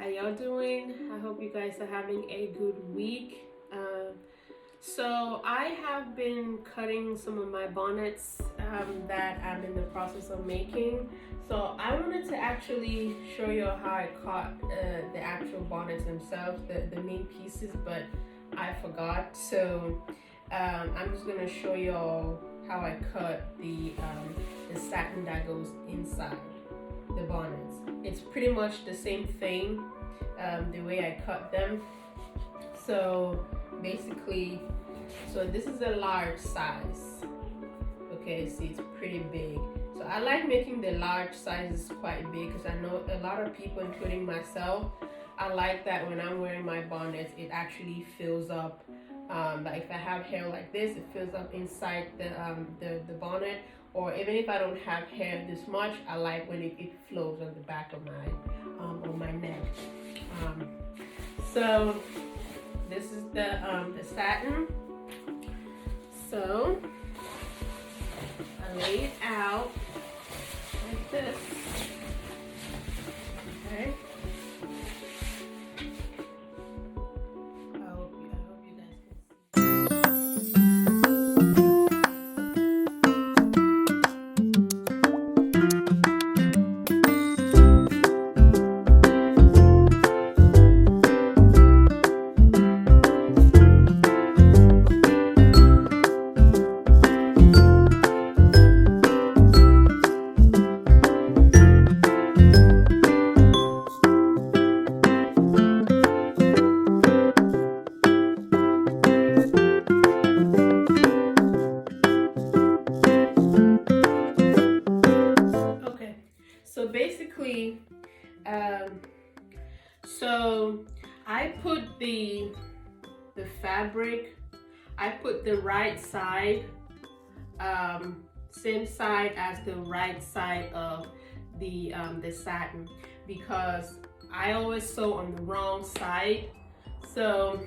How y'all doing? I hope you guys are having a good week. So I have been cutting some of my bonnets that I'm in the process of making. So I wanted to actually show you how I cut the actual bonnets themselves, the main pieces, but I forgot. So I'm just gonna show you all how I cut the satin that goes inside the bonnets. It's pretty much the same thing, the way I cut them. So basically, so this is a large size. Okay, see, it's pretty big. So I like making the large sizes quite big because I know a lot of people, including myself, I like that when I'm wearing my bonnets, it actually fills up. Like if I have hair like this, it fills up inside the bonnet. Or even if I don't have hair this much, I like when it flows on the back of my on my neck. So this is the satin. So I lay it out like this. Okay. I hope you guys can see. So basically, so I put the fabric, I put the right side, same side as the right side of the satin, because I always sew on the wrong side. So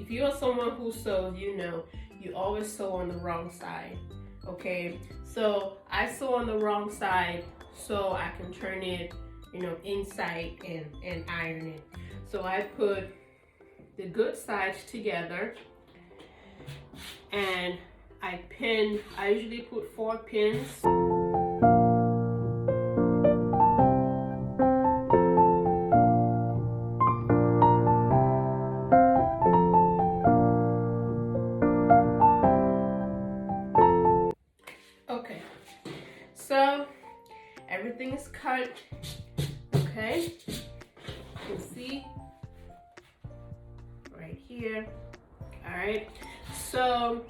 if you are someone who sews, you know, you always sew on the wrong side. Okay, so I sew on the wrong side so I can turn it, you know, inside and iron it. So I put the good sides together and I usually put 4 pins. Okay, so everything is cut. Okay, you can see right here. All right, so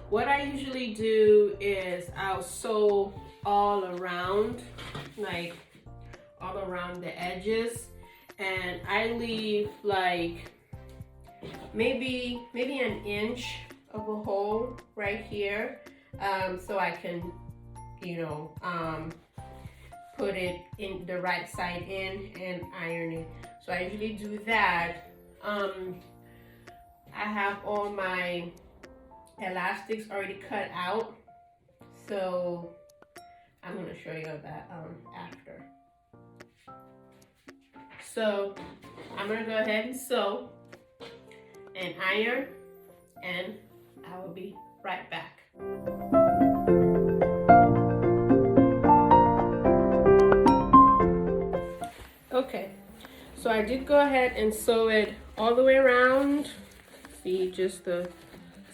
what I usually do is I'll sew all around, like all around the edges, and I leave like maybe an inch of a hole right here, so I can, you know, put it in the right side in and iron it. So I usually do that. I have all my elastics already cut out, so I'm going to show you that after. So I'm going to go ahead and sew and iron, and I will be right back. Okay, so I did go ahead and sew it all the way around. See, just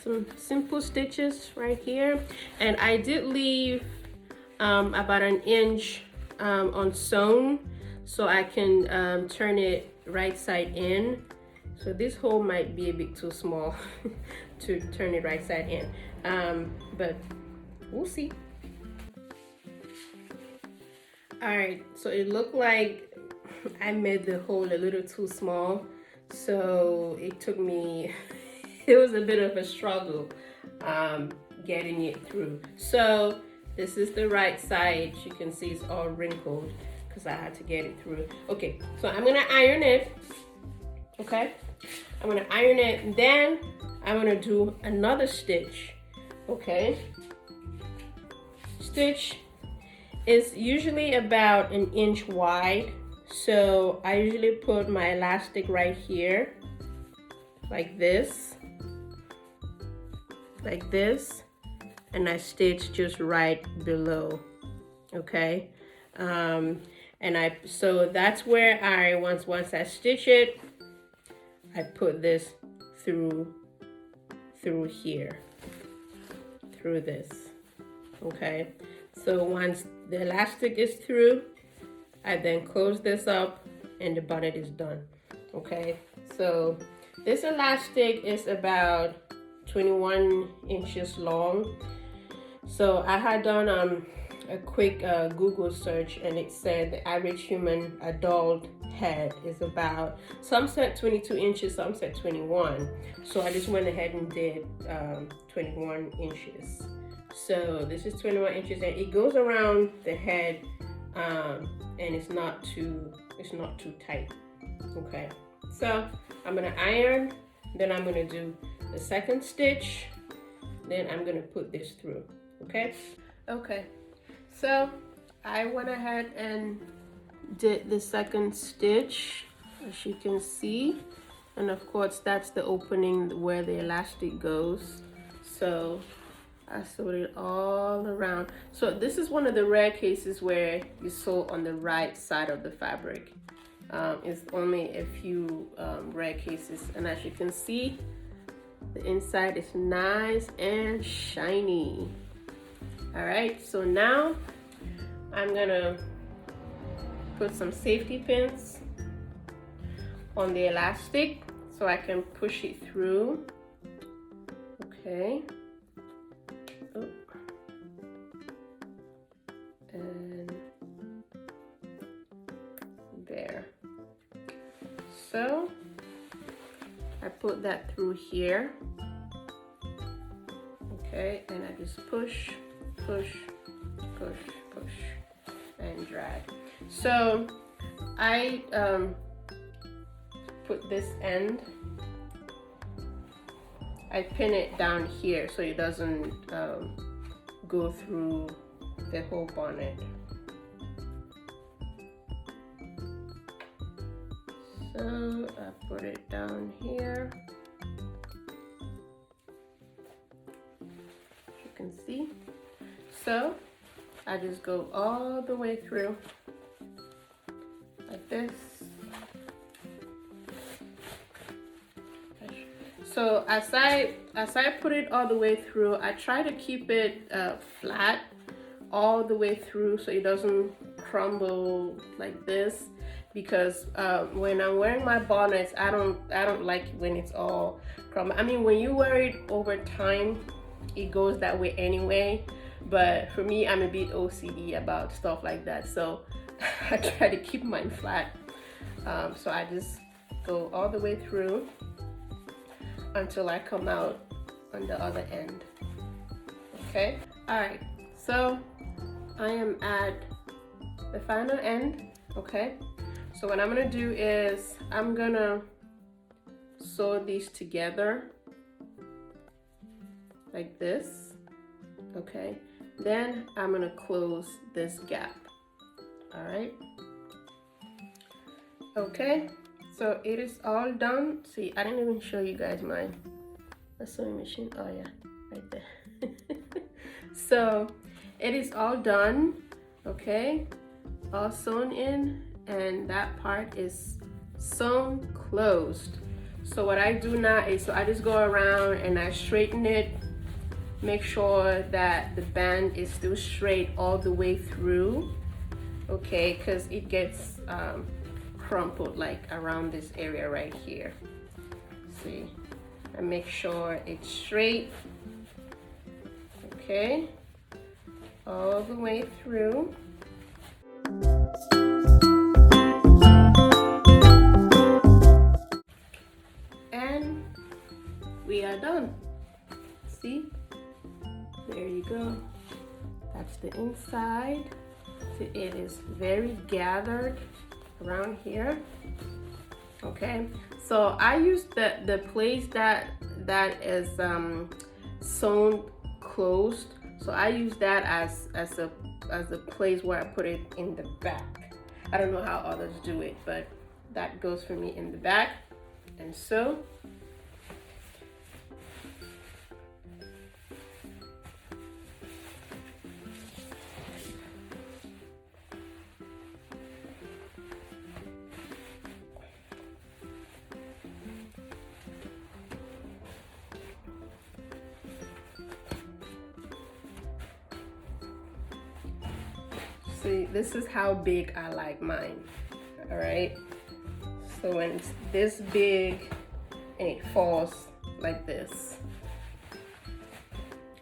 some simple stitches right here, and I did leave about an inch unsewn so I can turn it right side in. So this hole might be a bit too small to turn it right side in, but we'll see. All right, so it looked like I made the hole a little too small, so it took me it was a bit of a struggle getting it through. So this is the right side. You can see it's all wrinkled because I had to get it through. Okay, so I'm gonna iron it. Okay, I'm gonna iron it, and then I'm gonna do another stitch. Okay, stitch is usually about an inch wide. So I usually put my elastic right here, like this, and I stitch just right below, okay? So that's where I, once I stitch it, I put this through here, through this, okay? So once the elastic is through, I then close this up and the bonnet is done, okay? So this elastic is about 21 inches long. So I had done a quick Google search, and it said the average human adult head is about, some said 22 inches, some said 21. So I just went ahead and did 21 inches. So this is 21 inches, and it goes around the head, and it's not too tight. Okay, so I'm gonna iron, then I'm gonna do the second stitch, then I'm gonna put this through. Okay, so I went ahead and did the second stitch, as you can see, and of course that's the opening where the elastic goes. So I sewed it all around. So this is one of the rare cases where you sew on the right side of the fabric. It's only a few rare cases, and as you can see, the inside is nice and shiny. All right, so now I'm gonna put some safety pins on the elastic so I can push it through. Okay. Oh. And there. So I put that through here. Okay, and I just push, push, push, push, and drag. So I put this end, I pin it down here so it doesn't go through the whole bonnet. So I put it down here. You can see. So I just go all the way through like this. So as I put it all the way through, I try to keep it flat all the way through so it doesn't crumble like this, because when I'm wearing my bonnets, I don't like it when it's all crumble. I mean, when you wear it over time, it goes that way anyway, but for me, I'm a bit OCD about stuff like that, so I try to keep mine flat. So I just go all the way through until I come out on the other end. Okay, all right, so I am at the final end. Okay, so what I'm gonna do is I'm gonna sew these together like this. Okay, then I'm gonna close this gap. All right, okay, so it is all done. See, I didn't even show you guys my sewing machine. Oh yeah, right there. So it is all done. Okay, all sewn in, and that part is sewn closed. So what I do now is, so I just go around and I straighten it, make sure that the band is still straight all the way through. Okay, because it gets crumpled like around this area right here. See, I make sure it's straight. Okay, all the way through. And we are done. See, there you go. That's the inside. See, it is very gathered around here. Okay, so I use the place that is sewn closed. So I use that as a place where I put it in the back. I don't know how others do it, but that goes for me in the back. And so see, this is how big I like mine. All right, so when it's this big and it falls like this.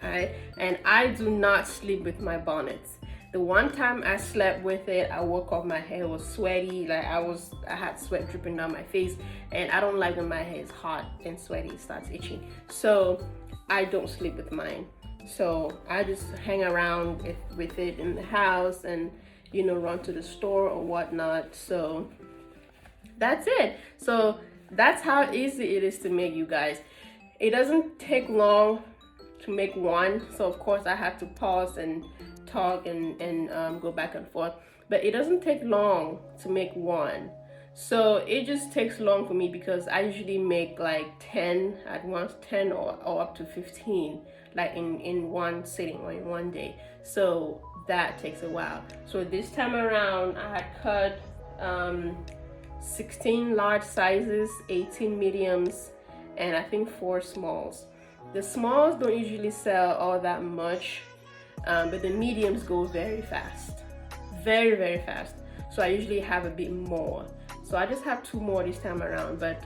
All right, and I do not sleep with my bonnets. The one time I slept with it, I woke up, my hair was sweaty, like I had sweat dripping down my face, and I don't like when my hair is hot and sweaty, it starts itching. So I don't sleep with mine. So I just hang around with it in the house and, you know, run to the store or whatnot. So that's it. So that's how easy it is to make, you guys. It doesn't take long to make one. So of course I have to pause and talk and go back and forth. But it doesn't take long to make one. So it just takes long for me because I usually make like 10 at once, 10 or up to 15, like in one sitting or in one day. So that takes a while. So this time around I had cut 16 large sizes, 18 mediums, and I think 4 smalls. The smalls don't usually sell all that much, but the mediums go very fast, very fast. So I usually have a bit more. So I just have 2 more this time around, but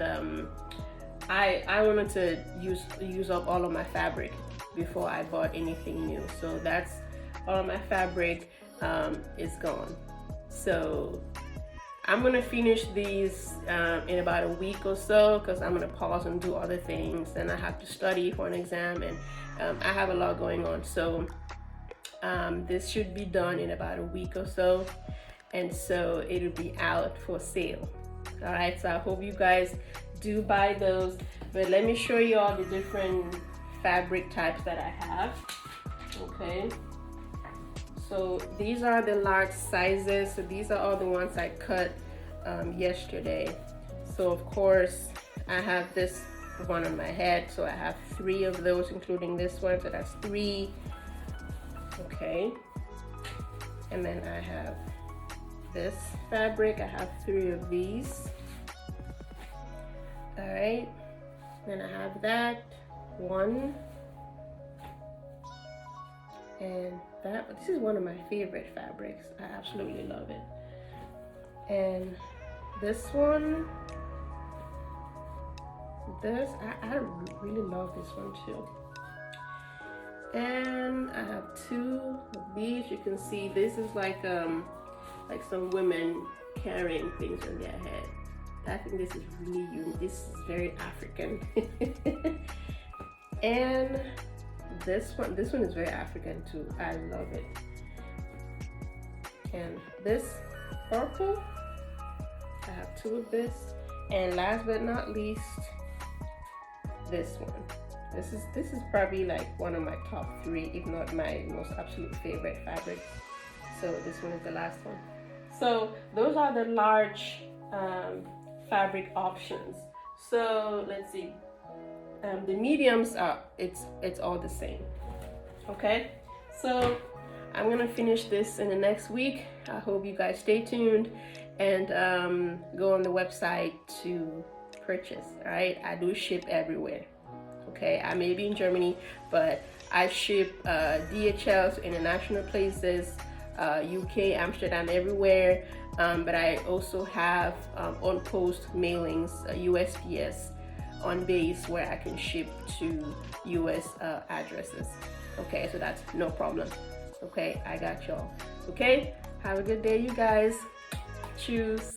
I wanted to use up all of my fabric before I bought anything new. So that's all of my fabric is gone. So I'm gonna finish these in about a week or so, because I'm gonna pause and do other things, and I have to study for an exam, and I have a lot going on. So this should be done in about a week or so, and so it'll be out for sale. All right, so I hope you guys do buy those, but let me show you all the different fabric types that I have. Okay, so these are the large sizes. So these are all the ones I cut yesterday. So of course I have this one on my head, so I have 3 of those, including this one, so that's 3. Okay, and then I have this fabric, I have 3 of these. All right, then I have that 1, and that, this is one of my favorite fabrics. I absolutely love it. And this one, this, I really love this one too. And I have 2 of these. You can see this is like some women carrying things on their head. I think this is really unique. This is very African. And this one is very African too. I love it. And this purple, I have 2 of this. And last but not least, this one. This is probably like one of my top 3, if not my most absolute favorite fabrics. So this one is the last one. So those are the large fabric options. So let's see. The mediums are, it's all the same. Okay, so I'm gonna finish this in the next week. I hope you guys stay tuned and go on the website to purchase. All right, I do ship everywhere. Okay, I may be in Germany, but I ship DHL to international places, UK, Amsterdam, everywhere. But I also have on post mailings, USPS on base, where I can ship to US addresses. Okay, so that's no problem. Okay, I got y'all. Okay, have a good day, you guys. Choose.